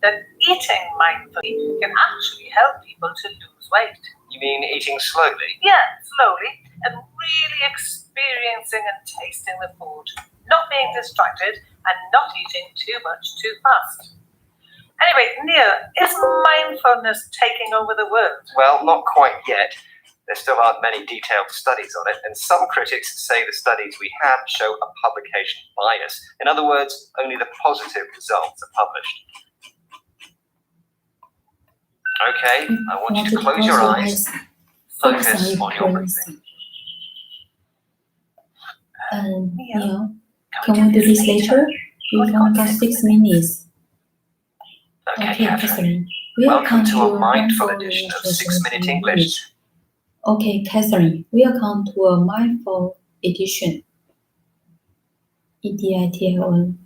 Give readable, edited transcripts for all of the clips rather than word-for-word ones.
that eating mindfully can actually help people to lose weight. You mean eating slowly? Yeah, slowly, and really experiencing and tasting the food, not being distracted and not eating too much too fast. Anyway, Neil, is mindfulness taking over the world? Well, not quite yet. There still aren't many detailed studies on it, and some critics say the studies we have show a publication bias. In other words, only the positive results are published. Okay, I want you to close your eyes. Focus on your breathing. Neil, can we do this later? We've only got 6 minutes. Okay, Catherine. Welcome to a mindful edition of 6 Minute English. Okay, Catherine, welcome to a mindful edition. EDITION.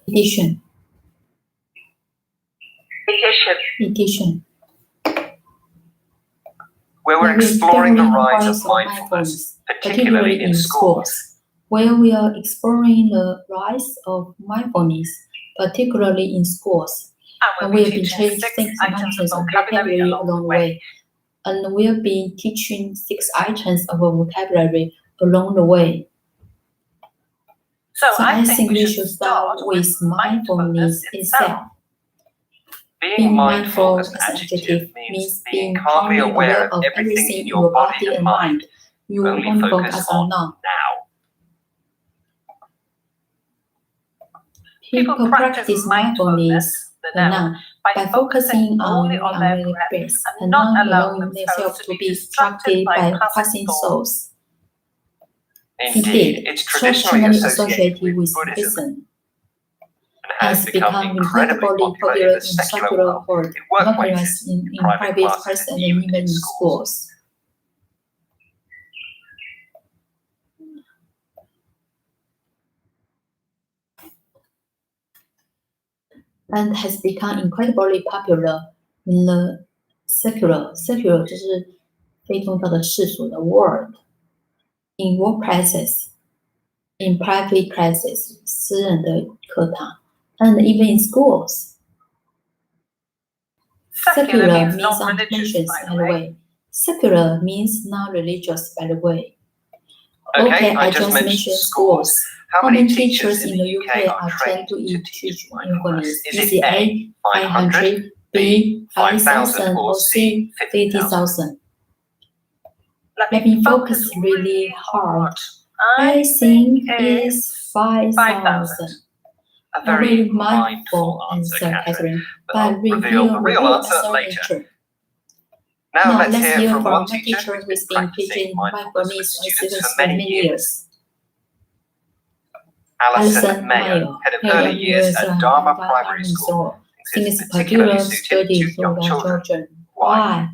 Edition. Where we're exploring the rise of mindfulness, particularly in schools. Where we are exploring the rise of mindfulness, particularly in schools. And we have been teaching 6 items of vocabulary along the way. And we have been teaching 6 items of vocabulary along the way. So I think we should start with mindfulness itself. Being mindful as an adjective means being calmly aware of everything in your body and mind. You only focus on now. People practice mindfulness now by focusing only on their breath and not allowing themselves to be distracted by passing thoughts. Indeed, it's traditionally associated with Buddhism and has become incredibly popular in the secular world, in workplaces, in private classes, and even in schools. And has become incredibly popular in the secular 就是非宗教的世俗的 world, in workplaces, in private classes 私人的课堂 and even in schools. Secular means not religious, by the way. Secular means non-religious, by the way. Okay, I just mentioned schools. How many teachers in the UK are trained to teach mindfulness? Is it A, 500, B, 5,000, or C, 50,000? Let me focus really hard. I think it's 5,000. A very mindful answer, Catherine, but reveal the real answer later. Now let's hear from one teacher who's been teaching mindfulness to students for many years. Alison Mayer, head of early years at Dharma Primary School, thinks particular study for young children. Why?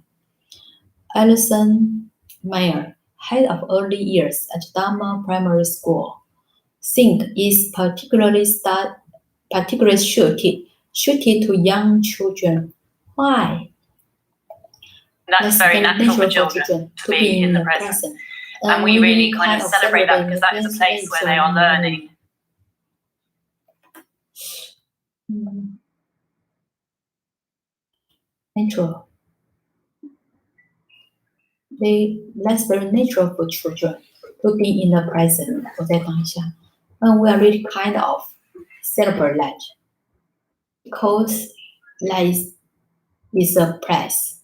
Alison Mayer, head of early years at Dharma Primary School, think is particularly suited to young children. Why? That's very natural for children to be in the present. And we really kind of celebrate that because that is a place where they are learning. Natural. That's very natural for children to be in the present. 我在当下. And we are really kind of celebrate that. Because that is a place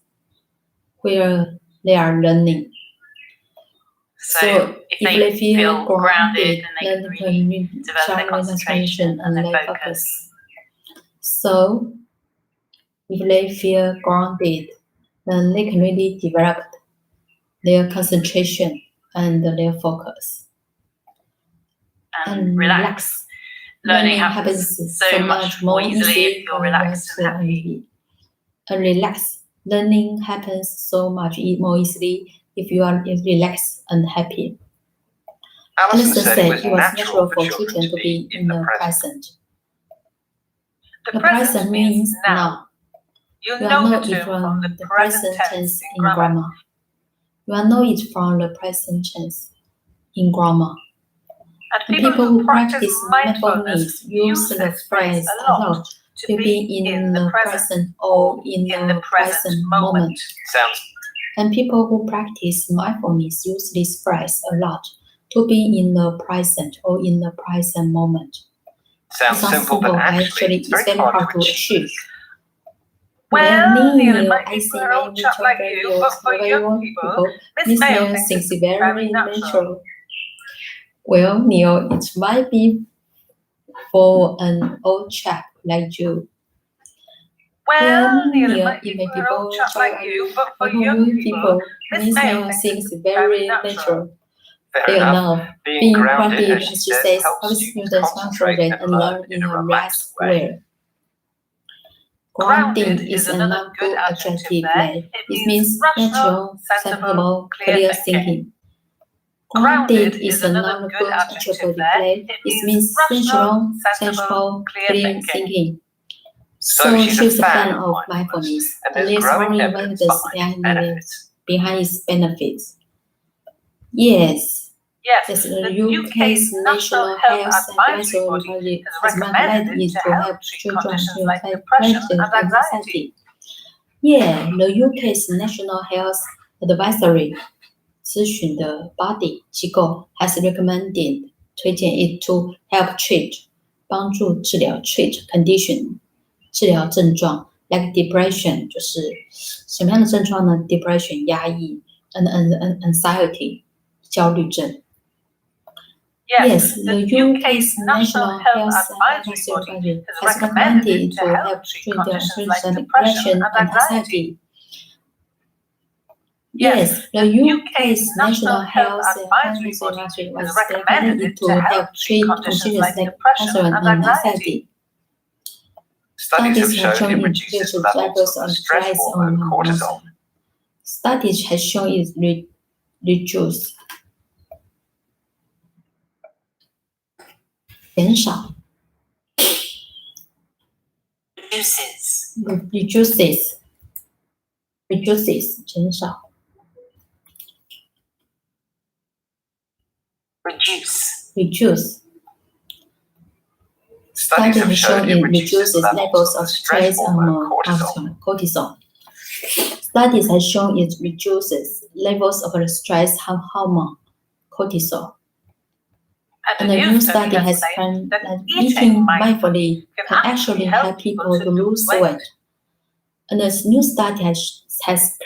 where they are learning. So if they feel grounded, then they can really develop their concentration and their focus. So if they feel grounded, then they can really develop their concentration and their focus. And relax. Learning happens so much more easily if you're relaxed and happy. And relax. Learning happens so much more easily if you are relaxed and happy. Alison said it was natural for children to be in the present. The present means now. You know the term from the present tense in grammar. You know it from the present tense in grammar. And people who practice mindfulness use the phrase a lot to be in the present or in the present moment. And people who practice mindfulness use this phrase a lot to be in the present or in the present moment. Sounds simple, but actually it's very hard to achieve. Well, Neil, I see many children like you, but for young people, Miss Neil thinks it's very natural. Well, Neil, it might be for an old chap like you. Well, Neil, Neil, it may be for old chap like you, but for young people, Miss Neil thinks it's very natural. Fair enough. Being grounded, as she says, helps students concentrate and learn in a relaxed way. Grounded is another good adjective there. It means natural, sensible, clear thinking. Grounded is another good adjective there. It means natural, sensible, clear thinking. So she's a fan of mindfulness, and there's growing evidence behind its benefits. Yes, the UK's National Health Advisory Body has recommended it to help treat conditions like depression and anxiety. Yeah, the UK's National Health Advisory 咨询的 body 机构 has recommended 推荐 it to help treat 帮助治疗 treat condition 治疗症状 like depression 就是什么样的症状呢 depression 压抑 and anxiety 焦虑症。Yes, the UK's National Health Advisory Body has recommended to help treat conditions like depression and anxiety. Yes, the UK's National Health Advisory Body has recommended to help treat conditions like depression and anxiety. Studies have shown it reduces levels of stress hormone cortisol. Studies have shown it reduces 减少 reduces 减少 reduce Studies have shown it reduces levels of stress hormone cortisol. Studies have shown it reduces levels of the stress hormone cortisol. And a new study has found that eating mindfully can actually help people to lose weight. And this new study has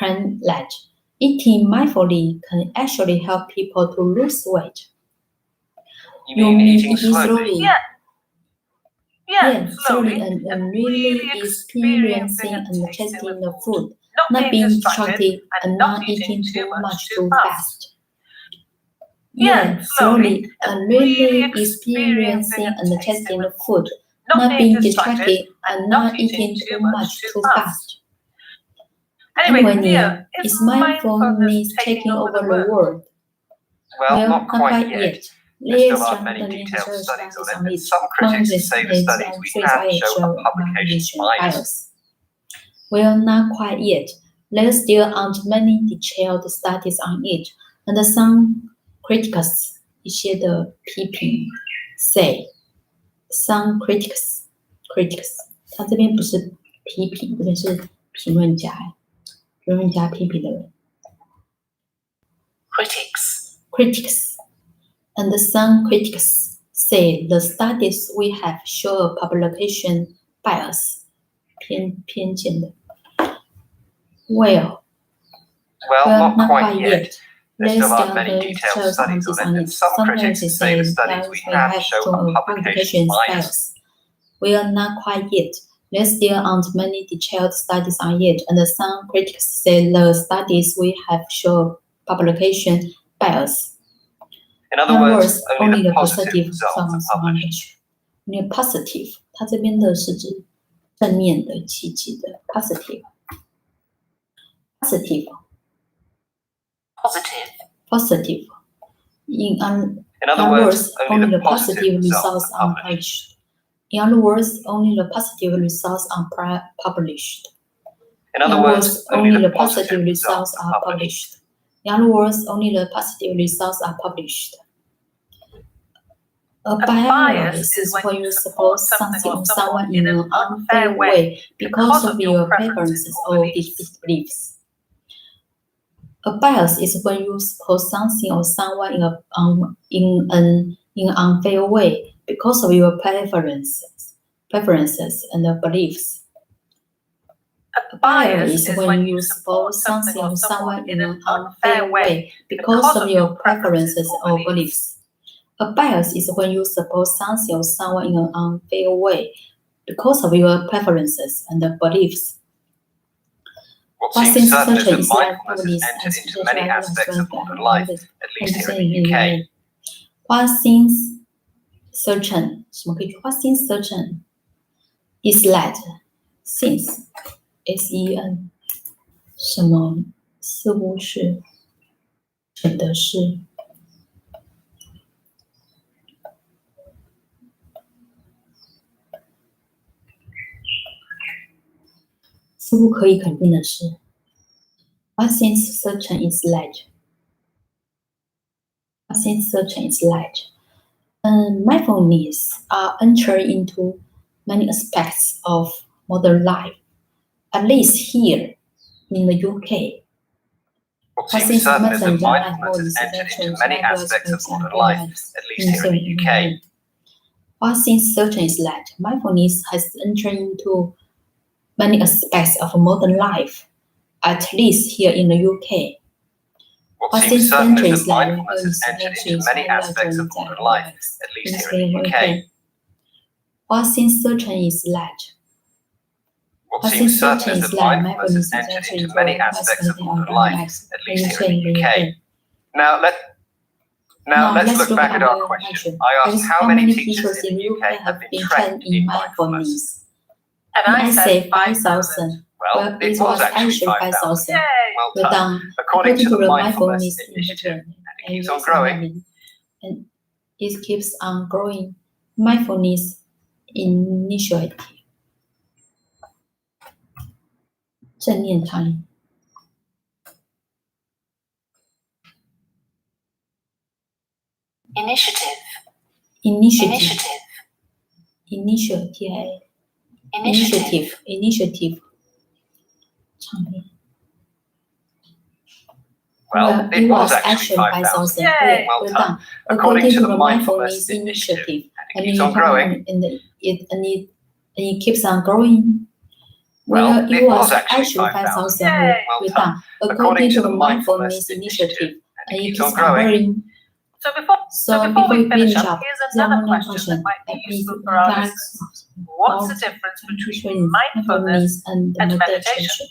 found that eating mindfully can actually help people to lose weight. You mean eating slowly? Yeah, slowly and really experiencing and tasting the food, not being distracted and not eating too much too fast. Yeah, slowly and really experiencing and tasting the food, not being distracted and not eating too much too fast. Anyway, Neil, is mindfulness taking over the world? Well, not quite yet. There still aren't many detailed studies on it. Some critics say the studies we have show a publication bias. Well, not quite yet. There still aren't many detailed studies on it, and some critics 一些的批评 say some critics 他这边不是批评，这边是评论家批评的人 critics and some critics say the studies we have show a publication bias 偏见的 well not quite yet. There still aren't many detailed studies on it. Some critics say the studies we have show a publication bias. Well, not quite yet. There still aren't many detailed studies on it, and some critics say the studies we have show publication bias. In other words, only the positive results are published. Only positive， 它这边的是指正面的、积极的 positive。In other words, only the positive results are published. In other words, only the positive results are published. In other words, only the positive results are published. In other words, only the positive results are published. A bias is when you support something or someone in an unfair way because of your preferences or beliefs. A bias is when you support something or someone in an unfair way because of your preferences and beliefs. A bias is when you support something or someone in an unfair way because of your preferences or beliefs. A bias is when you support something or someone in an unfair way because of your preferences and beliefs. What seems certain is that mindfulness has entered into many aspects of modern life, at least here in the UK. What seems certain, what seems certain is that since S-E-N 什么似乎是真的是似乎可以肯定的是 What seems certain is that mindfulness are entered into many aspects of modern life, at least here in the UK. What seems certain is that mindfulness has entered into many aspects of modern life, at least here in the UK. What seems certain is that mindfulness has entered into many aspects of modern life, at least here in the UK. What seems certain is that mindfulness has entered into many aspects of modern life, at least here in the UK. What seems certain is that What seems certain is that mindfulness has entered into many aspects of modern life, at least here in the UK. Now let's look back at our question. I asked how many teachers in the UK have been trained in mindfulness. And I said 5,000. Well, it was actually 5,000. Well done. According to the Mindfulness Initiative, and it keeps on growing. And it keeps on growing. Mindfulness Initiative. 正念倡议 Initiative.倡议 Well, it was actually 5,000. Well done. According to the Mindfulness Initiative, and it keeps on growing. And it keeps on growing. Well, it was actually 5,000. Well done. According to the Mindfulness Initiative, and it keeps on growing. So before we finish up, here's another question that might be useful for our listeners. What's the difference between mindfulness and meditation?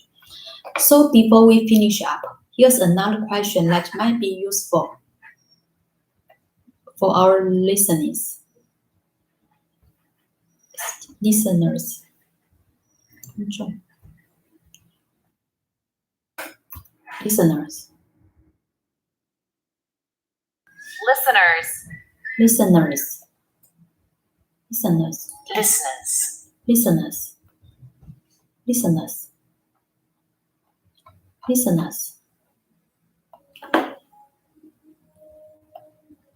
So before we finish up, here's another question that might be useful for our listeners. Listeners.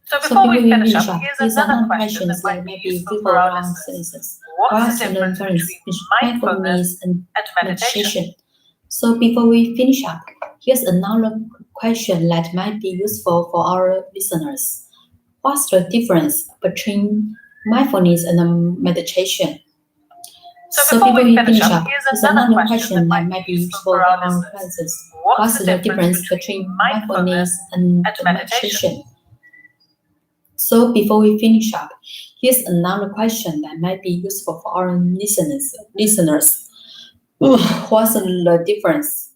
So before we finish up, here's another question that might be useful for our listeners. What's the difference between mindfulness and meditation? So before we finish up, here's another question that might be useful for our listeners. What's the difference between mindfulness and meditation? So before we finish up, here's another question that might be useful for our listeners. What's the difference between mindfulness and meditation? So before we finish up, here's another question that might be useful for our listeners. What's the difference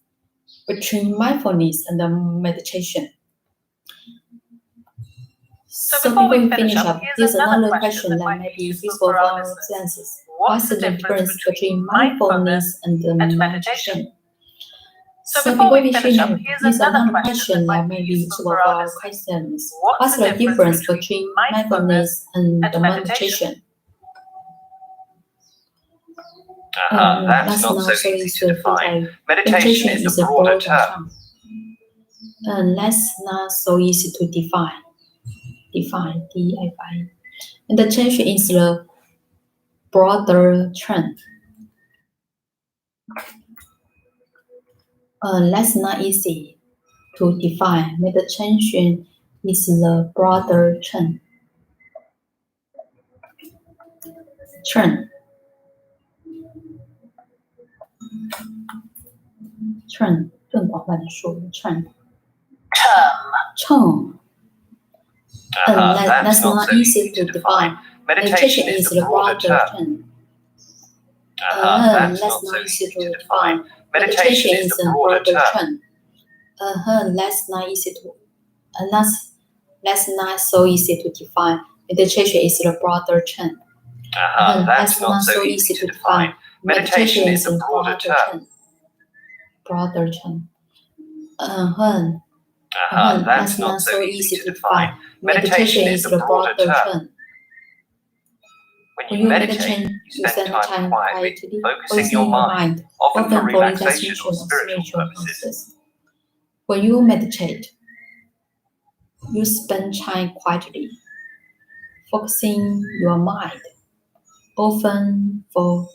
between mindfulness and meditation? So before we finish up, here's another question that might be useful for our listeners. What's the difference between mindfulness and meditation? So before we finish up, here's another question that may be useful for our questions. What's the difference between mindfulness and meditation? That's not so easy to define. Meditation is a broader term. And that's not so easy to define. D-E-F-I-N. Meditation is the broader term. That's not easy to define. Meditation is the broader term. Term 更广泛的说 term. That's not easy to define. Meditation is the broader term. That's not easy to define. Meditation is the broader term. That's not easy to. That's not so easy to define. Meditation is the broader term. That's not so easy to define. Meditation is the broader term. Broader term. That's not so easy to define. Meditation is the broader term. When you meditate, you spend time quietly, focusing your mind, often for relaxation or spiritual purposes. When you meditate, you spend time quietly, focusing your mind, often for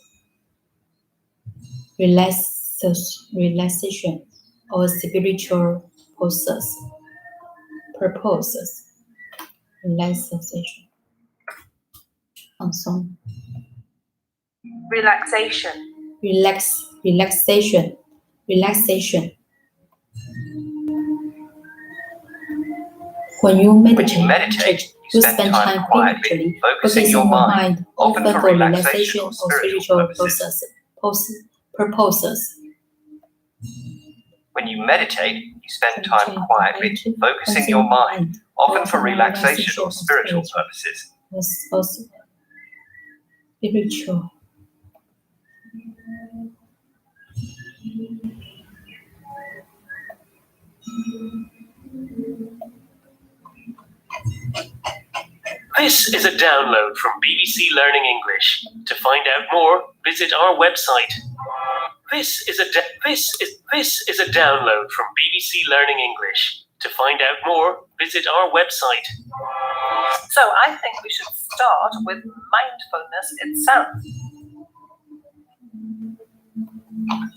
relaxation or spiritual purposes. Relaxation. 放松 Relaxation. Relaxation. When you meditate, you spend time quietly, focusing your mind, often for relaxation or spiritual purposes. When you meditate, you spend time quietly, focusing your mind, often for relaxation or spiritual purposes. Spiritual. This is a download from BBC Learning English. To find out more, visit our website. This is a download from BBC Learning English. To find out more, visit our website. So I think we should start with mindfulness itself.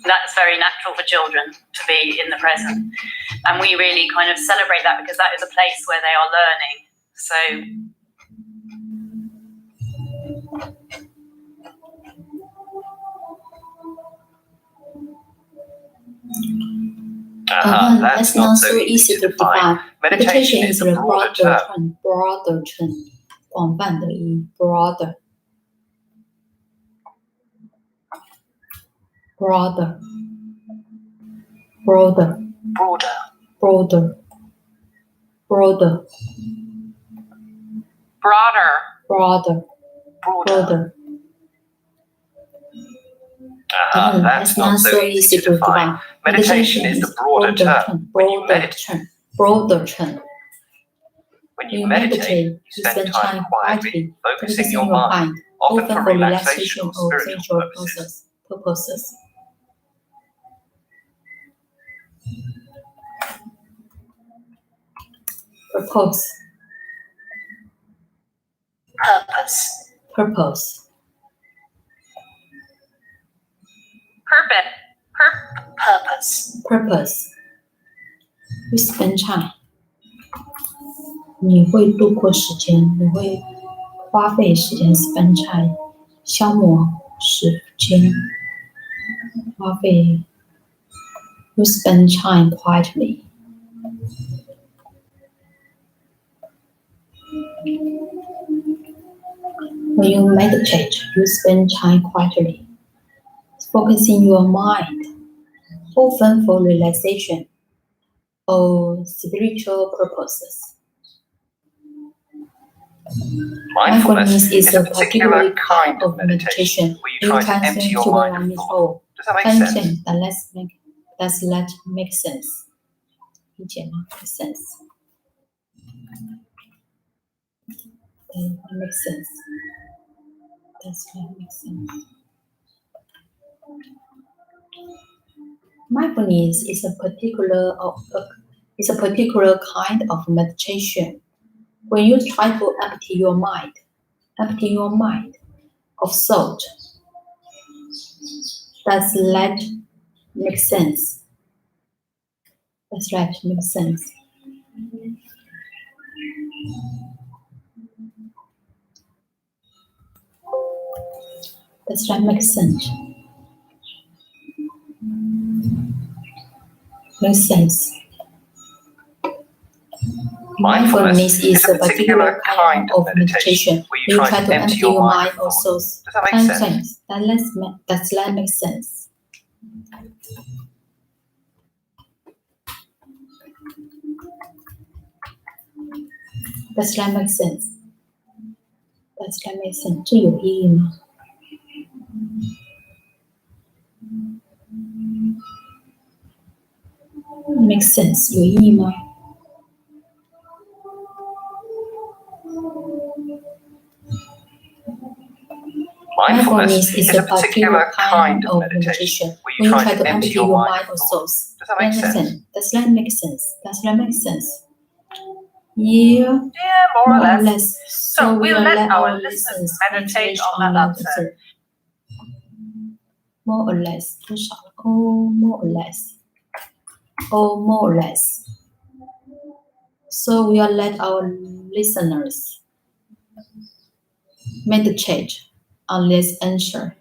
That's very natural for children to be in the present. And we really kind of celebrate that because that is a place where they are learning. So that's not so easy to define. Meditation is the broader term. Broader term. 广泛的意 broader. Broader. Broader. Broader. Broader. broader. Broader. Broader. That's not so easy to define. Meditation is the broader term. When you meditate, broader term. when you meditate, you spend time quietly, focusing your mind, often for relaxation or spiritual purposes. Purpose. You spend time. 你会度过时间，你会花费时间 spend time， 消磨时间，花费。You spend time quietly. When you meditate, you spend time quietly, focusing your mind, often for relaxation or spiritual purposes. Mindfulness is a particular kind of meditation where you try to empty your mind of thought. Does that make sense? Does that make sense? 理解吗？ Make sense. That makes sense. Does that make sense? Mindfulness is a particular kind of meditation. When you try to empty your mind, empty your mind of thought. Does that make sense? Does that make sense? Does that make sense? Makes sense. Mindfulness is a particular kind of meditation where you try to empty your mind of thoughts. Does that make sense? Does that make sense? Does that make sense? Does that make sense? 这有意义吗？ Makes sense 有意义吗？ Mindfulness is a particular kind of meditation where you try to empty your mind of thoughts. Does that make sense? Does that make sense? Does that make sense? Yeah, More or less. So we'll let our listeners meditate on that answer. More or less. 多少？ Oh, more or less. Oh, more or less. So we'll let our listeners meditate on this answer.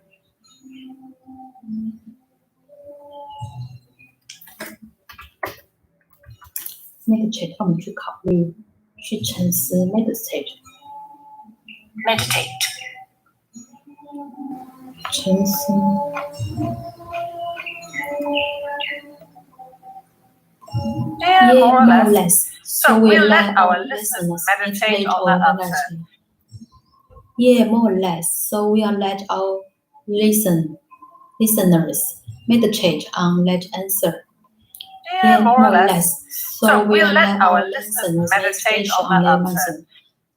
Meditate 我们去考虑，去沉思 meditate Meditate. 沉思。Yeah, more or more or less. less. So we'll let our listeners meditate on that answer. Yeah, more or less. So we'll let our listeners meditate on that answer. Yeah, more or less. So we'll let our listeners meditate on that answer.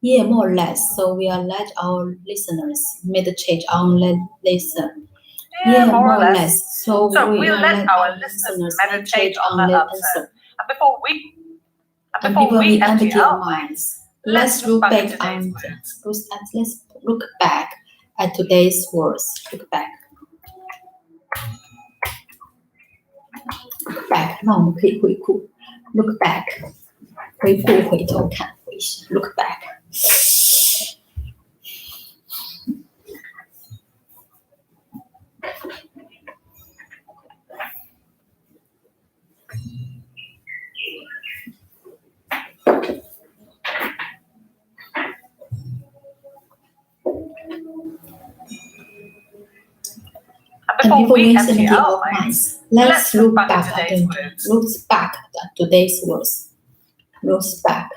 Yeah, more or less. So we'll let our listeners meditate on that answer. Yeah, more or less. So we'll let our listeners meditate on that answer. And before we empty our minds, let's look back on let's look back at today's words. Look back. Look back. 那我们可以回顾。Look back. 回顾，回头看，回想。Look back. And before we empty our minds, let's look back at today's words. Looks back.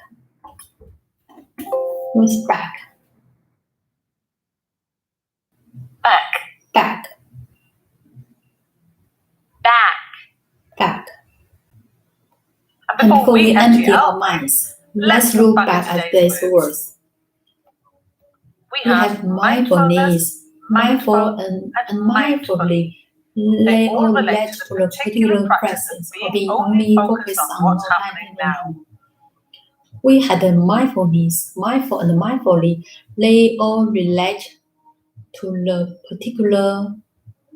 Looks back. Back. Back. Back. Back. And before we empty our minds, let's look back at today's words. We have mindfulness. Mindful and mindfully lay all relate to the particular presence, being only focused on what's happening now. We had a mindfulness, mindful and mindfully lay all relate to the particular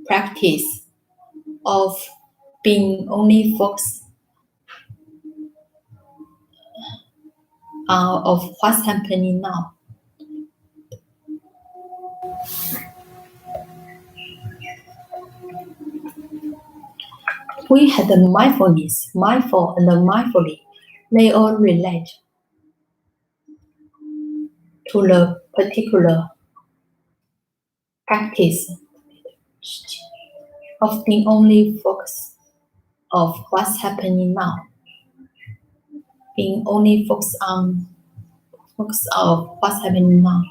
practice of being only focused of what's happening now. We had the mindfulness, mindful and mindfully, they all relate to the particular practice of being only focused of what's happening now, being only focused of what's happening now,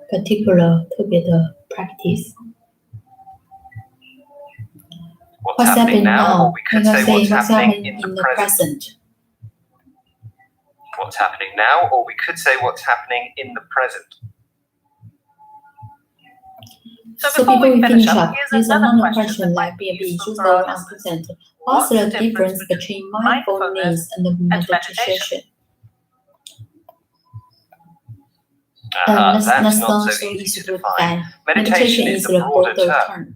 particular 特别的 practice. What's happening now? Or we could say what's happening in the present. What's happening now, or we could say what's happening in the present. So before we finish up, here's another question like B&B issues that are present. What's the difference between mindfulness and meditation? That's not so easy to define. Meditation is a broader term.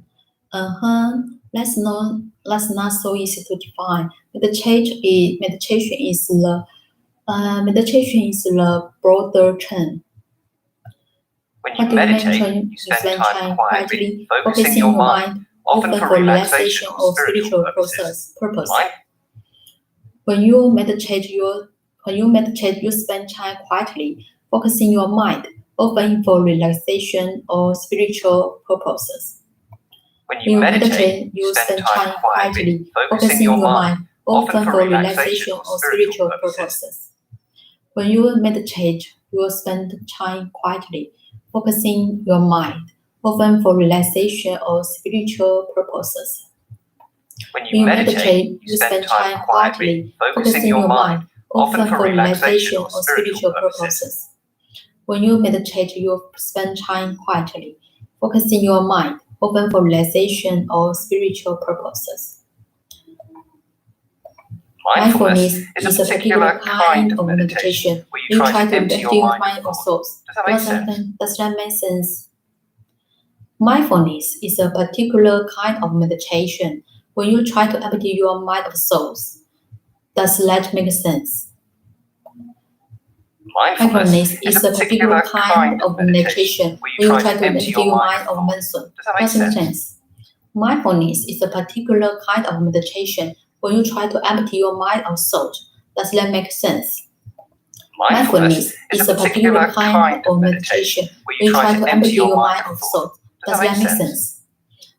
That's not so easy to define. Meditation is the broader term. When you meditate, you spend time quietly, focusing your mind, often for relaxation or spiritual purposes. When you meditate, you spend time quietly, focusing your mind, often for relaxation or spiritual purposes. When you meditate, you spend time quietly, focusing your mind, often for relaxation or spiritual purposes. When you meditate, you spend time quietly, focusing your mind, often for relaxation or spiritual purposes. When you meditate, you spend time quietly, focusing your mind, often for relaxation or spiritual purposes. When you meditate, you spend time quietly, focusing your mind, often for relaxation or spiritual purposes. Mindfulness is a particular kind of meditation where you try to empty your mind of thoughts. Does that make sense? Mindfulness is a particular kind of meditation when you try to empty your mind of thoughts. Does that make sense? Mindfulness is a particular kind of meditation where you try to empty your mind of thoughts. Does that make sense? Mindfulness is a particular kind of meditation when you try to empty your mind of thought. Does that make sense? Mindfulness is a particular kind of meditation where you try to empty your mind of thought. Does that make sense?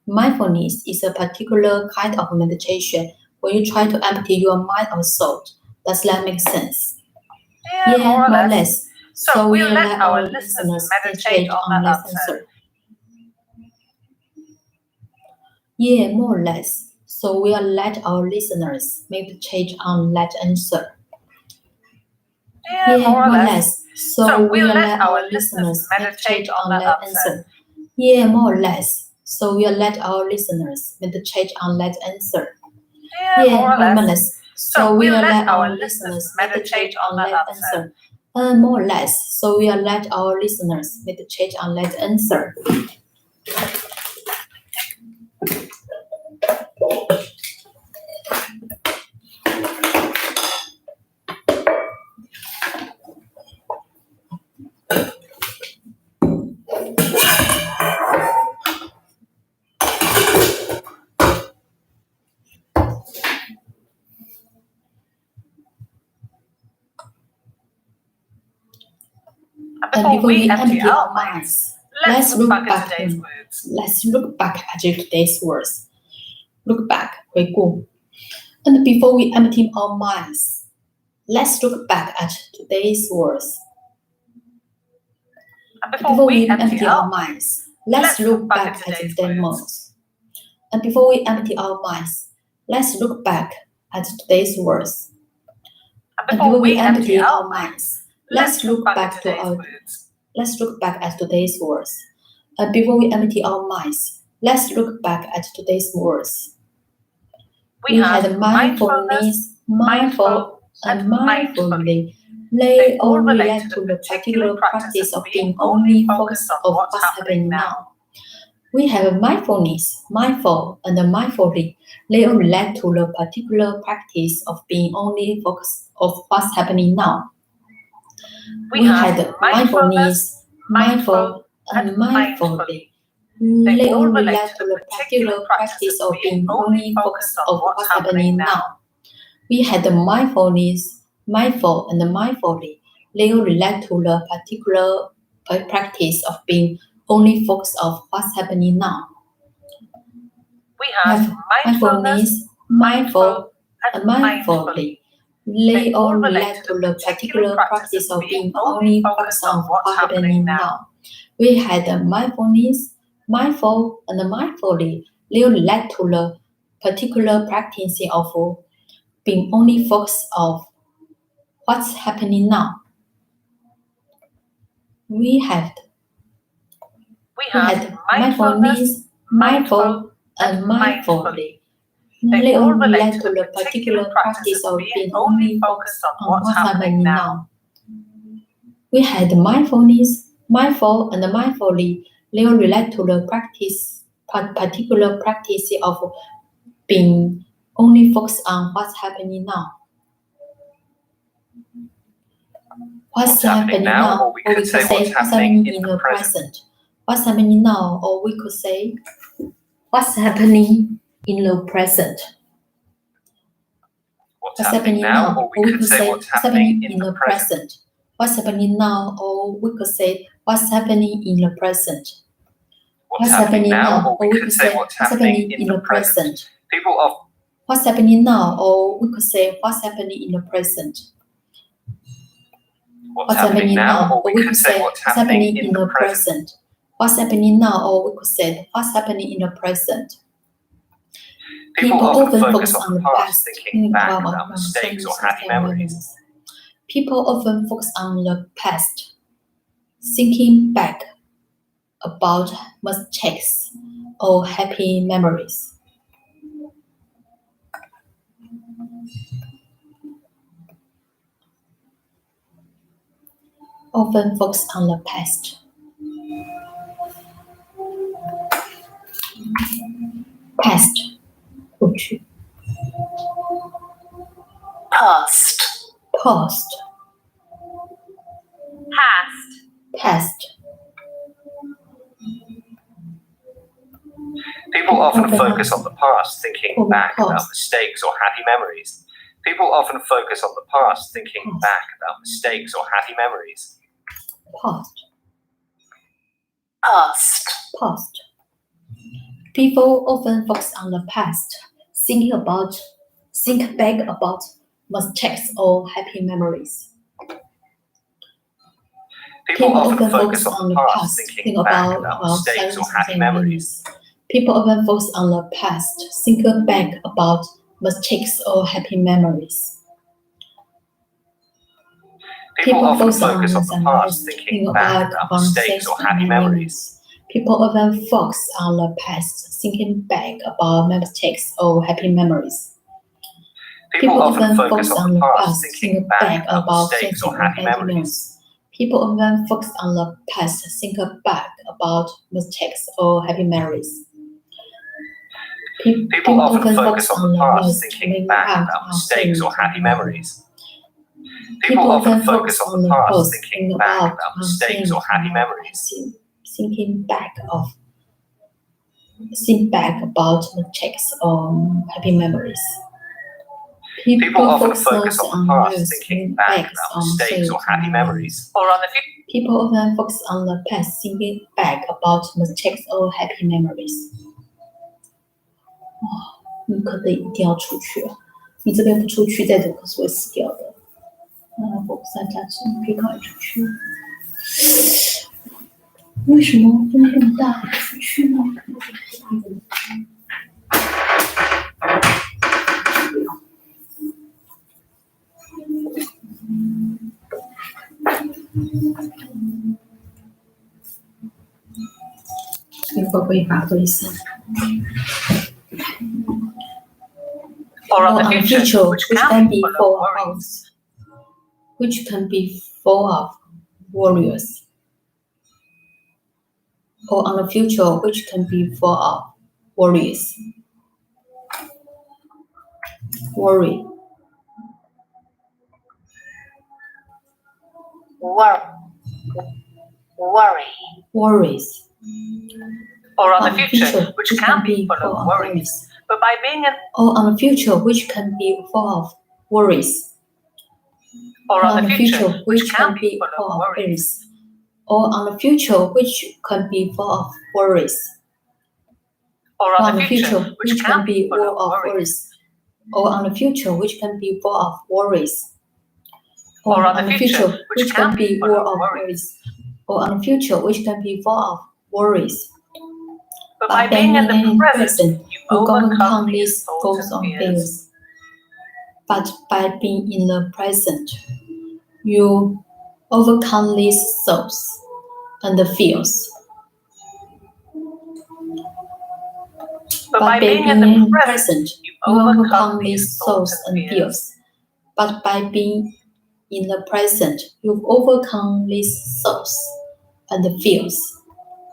Mindfulness is a particular kind of meditation when you try to empty your mind of thought. Does that make sense? Yeah, more or less. So we'll let our listeners meditate on that answer. Yeah, more or less. So we'll let our listeners meditate on that answer. Yeah, more or less. So we'll let our listeners meditate on that answer. Yeah, more or less. So we'll let our listeners meditate on that answer. Yeah, more or less. So we'll let our listeners meditate on that answer. More or less. So we'll let our listeners meditate on that answer. Before we empty our minds, let's look back at today's words. Let's look back at today's words. Look back, 回顾. And before we empty our minds, let's look back at today's words. Before we empty our minds, let's look back at today's words. And before we empty our minds, let's look back at today's words. And before we empty our minds, let's look back to our words. Let's look back at today's words. And before we empty our minds, let's look back at today's words. We had mindfulness, mindful, and mindfully. They all relate to the particular practice of being only focused on what's happening now. We have mindfulness, mindful, and mindfully. They all relate to the particular practice of being only focused on what's happening now. We had mindfulness, mindful, and mindfully. They all relate to the particular practice of being only focused on what's happening now. We had mindfulness, mindful, and mindfully. They all relate to the particular practice of being only focused on what's happening now. We have mindfulness, mindful, and mindfully. They all relate to the particular practice of being only focused on what's happening now. We had mindfulness, mindful, and mindfully. They all relate to the particular practice of being only focused on what's happening now. We had mindfulness, mindful, and mindfully. They all relate to the particular practice of being only focused on what's happening now. We had mindfulness, Mindful and mindfully, they relate to the particular practice of being only focused on what's happening now. What's happening now, or we could say what's happening in the present. What's happening now, or we could say what's happening in the present. What's happening now, or we could say what's happening in the present. What's happening now, or we could say what's happening in the present. What's happening now, or we could say what's happening in the present. What's happening now, or we could say what's happening in the present. What's happening now, or we could say what's happening in the present. What's happening now, or we could say what's happening in the present. People often focus on the past, thinking back about mistakes or happy memories. People often focus on the past, thinking back about mistakes or happy memories. Often focus on the past. Past, 过去。Past. Past. Past. Past. People often focus on the past, thinking back about mistakes or happy memories. People often focus on the past, thinking back about mistakes or happy memories. Past. Past. Past. People often focus on the past, think back about mistakes or happy memories. People often focus on the past, thinking back about mistakes or happy memories. People often focus on the past, think back about mistakes or happy memories. People often focus on the past, thinking back about mistakes or happy memories. People often focus on the past, thinking back about mistakes or happy memories. People often focus on the past, thinking back about mistakes or happy memories. People often focus on the past, think back about mistakes or happy memories. People often focus on the past, thinking back about mistakes or happy memories. People often focus on the past, thinking back about mistakes or happy memories. Think back about mistakes or happy memories. People often focus on the past, thinking back about mistakes or happy memories. Or on the future. People often focus on the past, thinking back about mistakes or happy memories. 你可得一定要出去啊！你这边不出去，再走可是会死掉的。我不在家吃，你可以赶快出去。为什么风这么大还出去呢？你会不会发挥声？ Or on the future, which can be full of which can be full of worries. Or on the future, which can be full of worries. Worry. Worry. Worries. Or on the future, which can be full of worries. But by being or on the future, which can be full of worries. Or on the future, which can be full of worries. Or on the future, which can be full of worries. Or on the future, which can be full of worries. Or on the future, which can be full of worries. Or on the future, which can be full of worries. Or on the future, which can be full of worries. But by being in the present, you overcome these thoughts and fears. But by being in the present, you overcome these thoughts and the fears. But by being in the present, you overcome these thoughts and fears. But by being in the present, you overcome these thoughts and feels.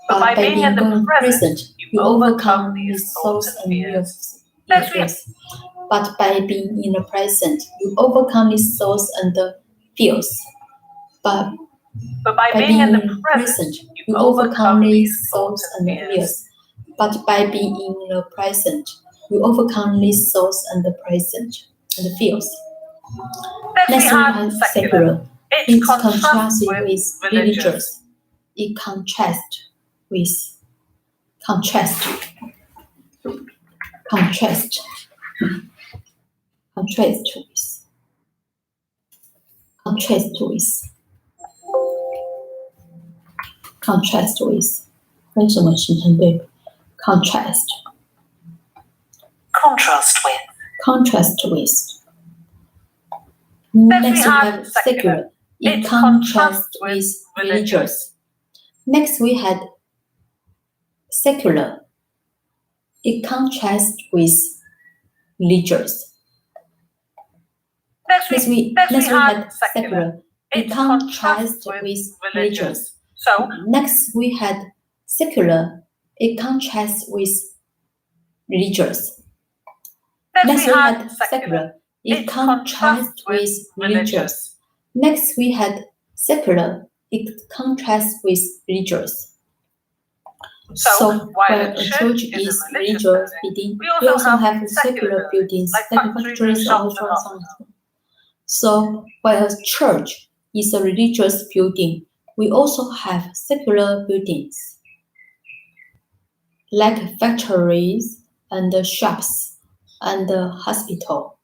But by being in the present, you overcome these thoughts and fears. But by being in the present, you overcome these thoughts and fears. But by being in the present, you overcome these thoughts and fears. But by being in the present, you overcome these thoughts and the present and the fears. Next we have secular. It contrasts with religious. It contrasts with为什么形成对比 ？Contrast with. Next we have secular. It contrasts with religious. Next we had secular. It contrasts with religious. Next we had secular. It contrasts with religious. So next we had secular. It contrasts with religious. Next we had secular. It contrasts with religious. Next we had secular. It contrasts with religious. So while a church is religious building, we also have secular buildings like factories or restaurants. So while a church is a religious building, we also have secular buildings like factories and shops and hospital.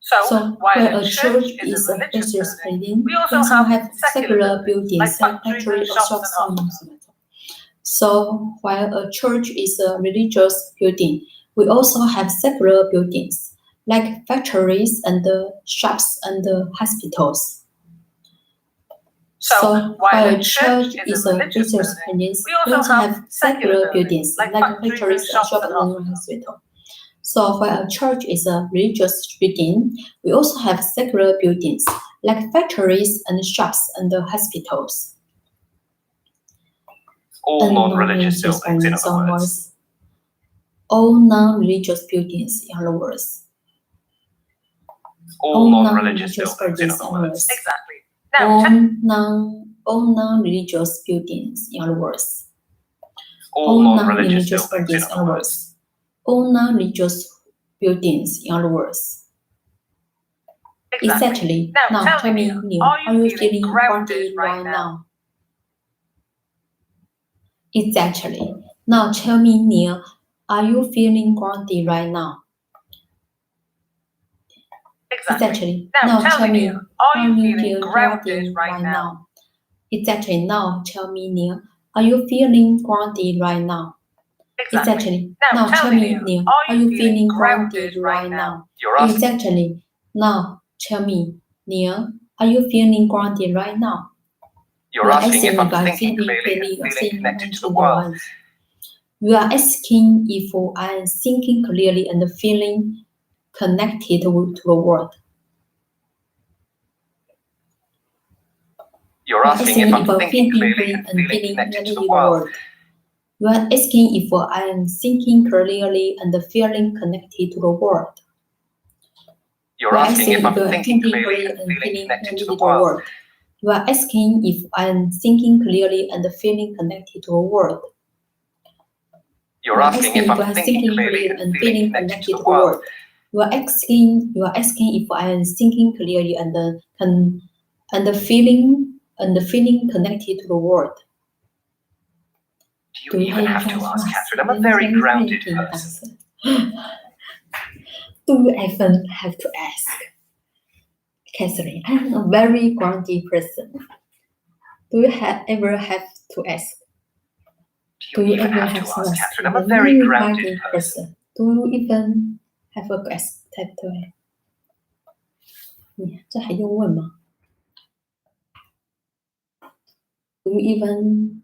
So while a church is a religious building, we also have secular buildings like factories or shops and hospital. So while a church is a religious building, we also have secular buildings like factories and shops and hospitals. So while a church is a religious building, we also have secular buildings like factories, shops, and hospitals. So while a church is a religious building, we also have secular buildings like factories and shops and hospitals. All non-religious buildings, in other words. All non-religious buildings, in other words. All non-religious buildings, in other words. Exactly. All non-religious buildings, in other words. All non-religious buildings, in other words. All non-religious buildings, in other words. Exactly. Now tell me, Neil, are you feeling grounded right now? Exactly. Now tell me, Neil, are you feeling grounded right now? Exactly. Now tell me, are you feeling grounded right now? Exactly. Now tell me, Neil, are you feeling grounded right now? Exactly. Now tell me, Neil, are you feeling grounded right now? Exactly. Now tell me, Neil, are you feeling grounded right now? You're asking if I'm thinking clearly and feeling connected to the world. You are asking if I am thinking clearly and feeling connected to the world. You're asking if I'm thinking clearly and feeling connected to the world. You are asking if I am thinking clearly and feeling connected to the world. You're asking if I'm thinking clearly and feeling connected to the world. You are asking if I am thinking clearly and feeling connected to the world. You're asking if I'm thinking clearly and feeling connected to the world. You are asking if I am thinking clearly and feeling connected to the world. Do you even have to ask, Catherine? I'm a very grounded person. Do you even have to ask? Catherine, I'm a very grounded person. Do you ever have to ask? Do you even have to ask, Catherine? I'm a very grounded person. Do you even have to ask? 对，这还用问吗 ？Do you even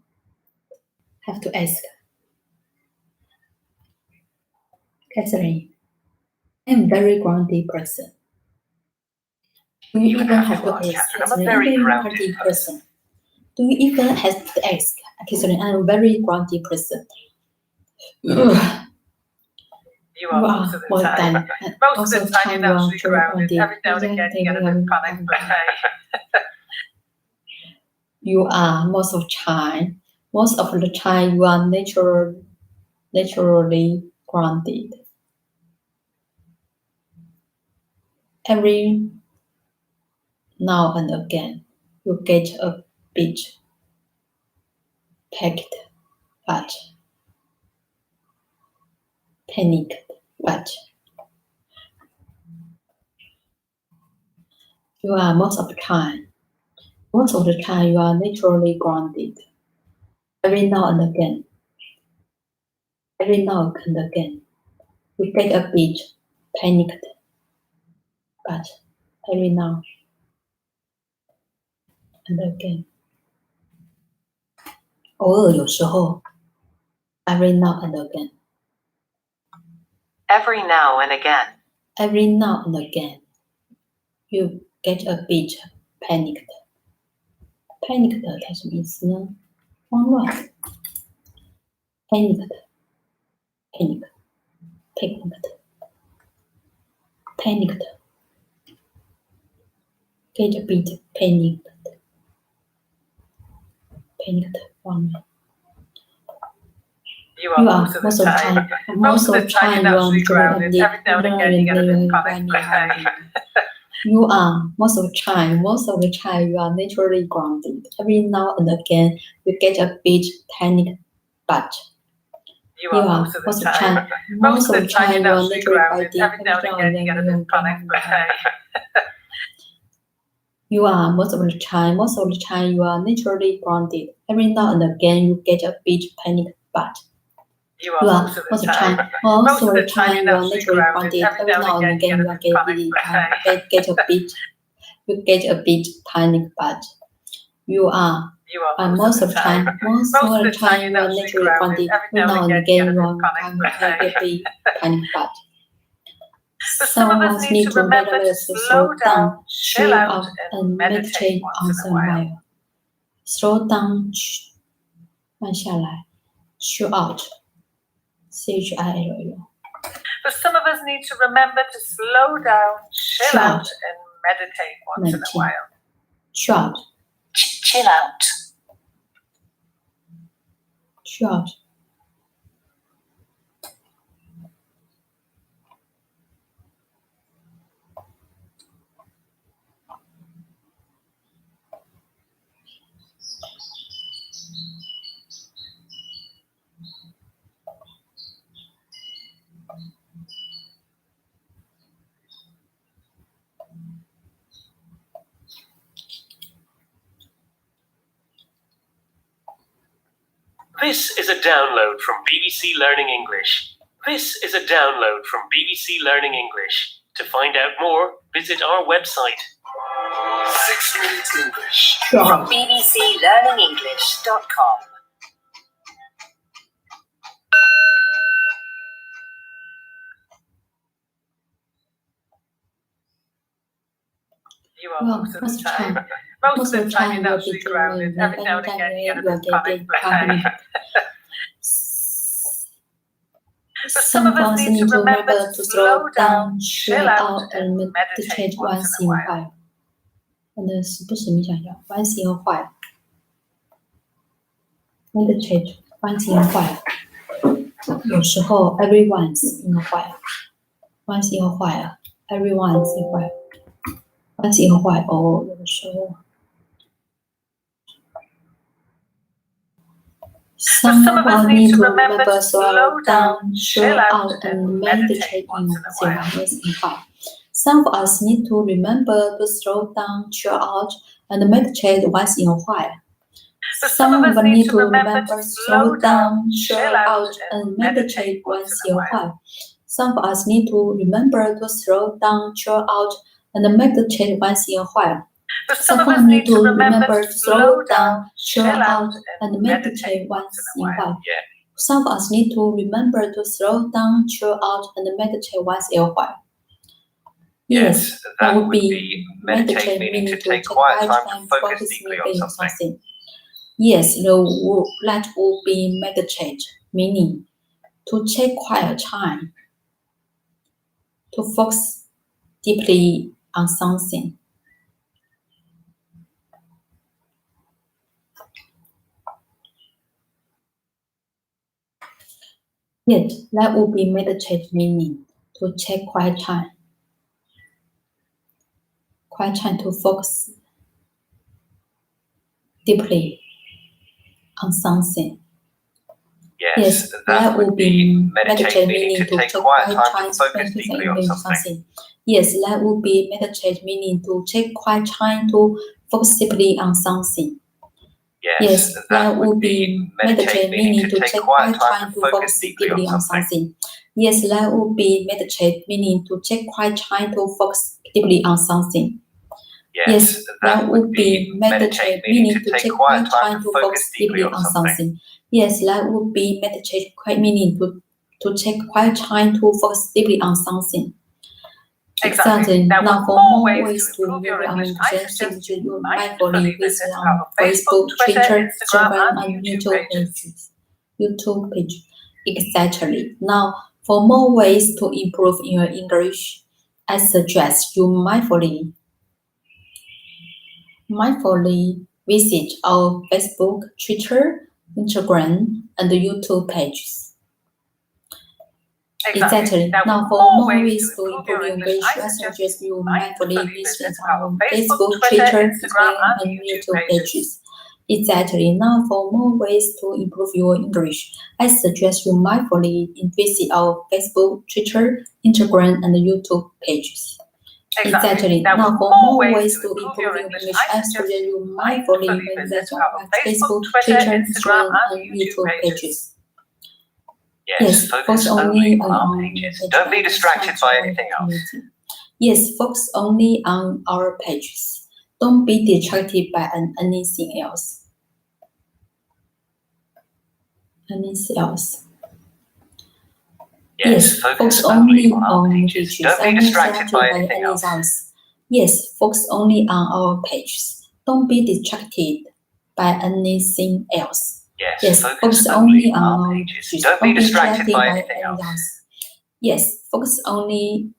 have to ask? Catherine, I'm a very grounded person. Do you even have to ask, Catherine? I'm a very grounded person. Do you even have to ask, Catherine? I'm a very grounded person. You are most of the time. Most of the time you're naturally grounded. Every now and again you get a bit panicked, but hey. You are most of the time. Most of the time you are naturally grounded. Every now and again you get a bit panicked, but you are most of the time. Most of the time you are naturally grounded. Every now and again you get a bit panicked, but every now and again. 偶尔有时候 every now and again. Every now and again. Every now and again you get a bit panicked. Panicked 它什么意思呢？慌乱。Panicked. Get a bit panicked. 慌乱。You are most of the time. Most of the time you're naturally grounded. Every now and again you get a bit panicked, but hey. You are most of the time you are naturally grounded. Every now and again you get a bit panicked, but you are most of the time. Most of the time you're naturally grounded. Every now and again you get a bit panicked, but hey. You are most of the time you are naturally grounded. Every now and again you get a bit panicked, but you are most of the time. Most of the time you are naturally grounded. Every now and again you get a bit panicked, but you are most of the time you are naturally grounded. Every now and again you get a bit panicked, but some of us need to remember to slow down, chill out, and meditate once in a while. Slow down, 慢下来 chill out, chill. But some of us need to remember to slow down, chill out, and meditate once in a while. Chill out. Chill out. Chill out. This is a download from BBC Learning English. This is a download from BBC Learning English. To find out more, visit our website. 6 Minutes English. From bbclearningenglish.com. You are most of the time. Most of the time you're naturally grounded. Every now and again you get a bit panicked. But some of us need to remember to slow down, chill out, and meditate once in a while. 不是冥想一下 once in a while. Meditate once in a while. 有时候 every once in a while. Once in a while. Every once in a while. Once in a while. 哦，有的时候。Some of us need to remember to slow down, chill out, and meditate once in a while. Some of us need to remember to slow down, chill out, and meditate once in a while. Some of us need to remember to slow down, chill out, and meditate once in a while. Some of us need to remember to slow down, chill out, and meditate once in a while. Some of us need to remember to slow down, chill out, and meditate once in a while. Some of us need to remember to slow down, chill out, and meditate once in a while. Yes, that would be meditate, meaning to take quiet time to focus deeply on something. Yes, that would be meditate, meaning to take quiet time to focus deeply on something. Yes, that would be meditate, meaning to take quiet time to focus deeply on something. Yes, that would be meditate, meaning to take quiet time to focus deeply on something. Yes, that would be meditate, meaning to take quiet time to focus deeply on something. Yes, that would be meditate, meaning to take quiet time to focus deeply on something. Yes, that would be meditate, meaning to take quiet time to focus deeply on something. Yes, that would be meditate, meaning to take quiet time to focus deeply on something. Yes, that would be meditate, meaning to take quiet time to focus deeply on something. Exactly. Now, for more ways to improve your English, I suggest you mindfully visit our Facebook, Twitter, Instagram, and YouTube page. Exactly. Now, for more ways to improve your English, I suggest you mindfully visit our Facebook, Twitter, Instagram, and YouTube pages. Exactly. Now, for more ways to improve your English, I suggest you mindfully visit our Facebook, Twitter, Instagram, and YouTube pages. Exactly. Now, for more ways to improve your English, I suggest you mindfully visit our Facebook, Twitter, Instagram, and YouTube pages. Exactly. Now, for more ways to improve your English, I suggest you mindfully visit our Facebook, Twitter, Instagram, and YouTube pages. Yes, focus only on our pages. Don't be distracted by anything else. Yes, focus only on our pages. Don't be distracted by anything else. Yes, focus only on our pages. Don't be distracted by anything else. Yes, focus only on our pages. Don't be distracted by anything else. Yes, focus only on our pages. Don't be distracted by anything else. Yes, focus only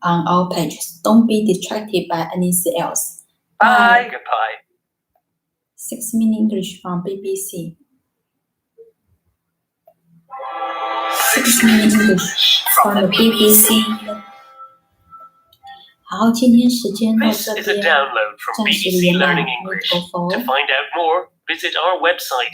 on our pages. Don't be distracted by anything else. Bye. Goodbye. 6-minute English from BBC. 6-minute English from the BBC. 好，今天时间到 This 这 is a 边， download from 暂时 BBC 连麦 Learning 弥 English. 陀佛。 To find out more, visit our website